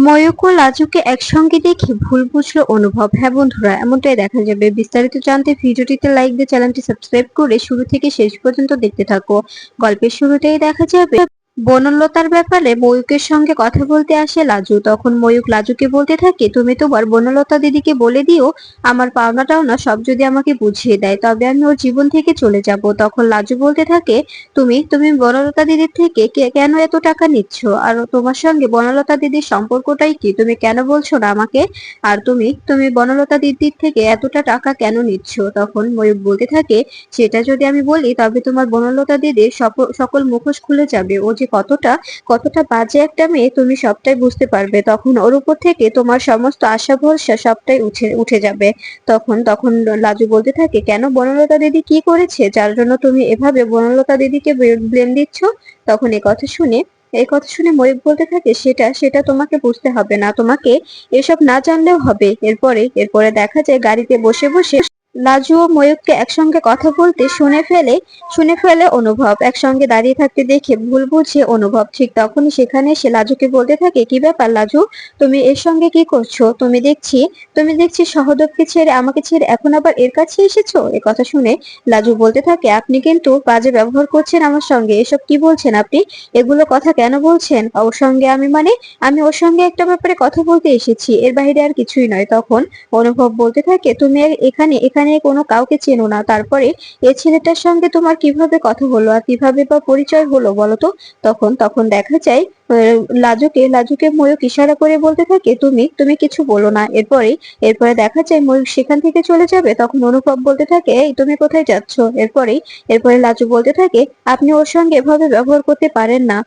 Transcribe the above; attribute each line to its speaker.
Speaker 1: ময়ূক ও লাজুকে একসঙ্গে দেখে ভুল বুঝলো অনুভব। হ্যাঁ বন্ধুরা, এমনটাই দেখা যাবে। বিস্তারিত জানতে ভিডিওটিতে লাইক দিয়ে চ্যানেলটি সাবস্ক্রাইব করে শুরু থেকে শেষ পর্যন্ত দেখতে থাকো। গল্পের শুরুতেই দেখা যাবে বনলতার ব্যাপারে ময়ূকের সঙ্গে কথা বলতে আসে লাজু। তখন ময়ূক লাজুকে বলতে থাকে, তুমি তোমার বনলতা দিদিকে বলে দিও আমার পাওনা টাওনা সব যদি আমাকে বুঝিয়ে দেয় তবে আমি ওর জীবন থেকে চলে যাব। তখন লাজু বলতে থাকে, তুমি তুমি বনলতা দিদির থেকে কেন এত টাকা নিচ্ছ? আর তোমার সঙ্গে বনলতা দিদির সম্পর্কটাই কি? তুমি কেন বলছো না আমাকে? আর তুমি তুমি বনলতা দিদির থেকে এতটা টাকা কেন নিচ্ছ? তখন ময়ূক বলতে থাকে, সেটা যদি আমি বলি তবে তোমার বনলতা দিদির সকল মুখোশ খুলে যাবে। ও যে কতটা কতটা বাজে একটা মেয়ে তুমি সবটাই বুঝতে পারবে। তখন ওর উপর থেকে তোমার সমস্ত আশা ভরসা সবটাই উঠে উঠে যাবে। তখন তখন লাজু বলতে থাকে, কেন বনলতা দিদি কি করেছে যার জন্য তুমি এভাবে বনলতা দিদিকে ব্লেম দিচ্ছ? তখন এই কথা শুনে ময়ূক বলতে থাকে, সেটা সেটা তোমাকে বুঝতে হবে না, তোমাকে এসব না জানলেও হবে। এরপরে দেখা যায় গাড়িতে বসে বসে লাজু ও ময়ূককে একসঙ্গে কথা বলতে শুনে ফেলে অনুভব। একসঙ্গে দাঁড়িয়ে থাকতে দেখে ভুল বুঝে অনুভব ঠিক তখনই সেখানে এসে লাজুকে বলতে থাকে, কি ব্যাপার লাজু, তুমি এর সঙ্গে কি করছো? তুমি দেখছি সহদেবকে ছেড়ে আমাকে ছেড়ে এখন আবার এর কাছে এসেছো। এ কথা শুনে লাজু বলতে থাকে, আপনি কিন্তু বাজে ব্যবহার করছেন আমার সঙ্গে। এসব কি বলছেন আপনি? এগুলো কথা কেন বলছেন ওর সঙ্গে? আমি ওর সঙ্গে একটা ব্যাপারে কথা বলতে এসেছি, এর বাইরে আর কিছুই নয়। তখন অনুভব বলতে থাকে, তুমি এখানে এখানে কোনো কাউকে চেনো না, তারপরে এই ছেলেটার সঙ্গে তোমার কিভাবে কথা হলো আর কিভাবে বা পরিচয় হলো বলো তো? তখন দেখা যায় লাজুকে ময়ূক ইশারা করে বলতে থাকে, তুমি তুমি কিছু বলো না। এরপরে দেখা যায় ময়ূক সেখান থেকে চলে যাবে। তখন অনুভব বলতে থাকে, এই তুমি কোথায় যাচ্ছ? এরপরে লাজু বলতে থাকে, আপনি ওর সঙ্গে এভাবে ব্যবহার করতে পারেন না।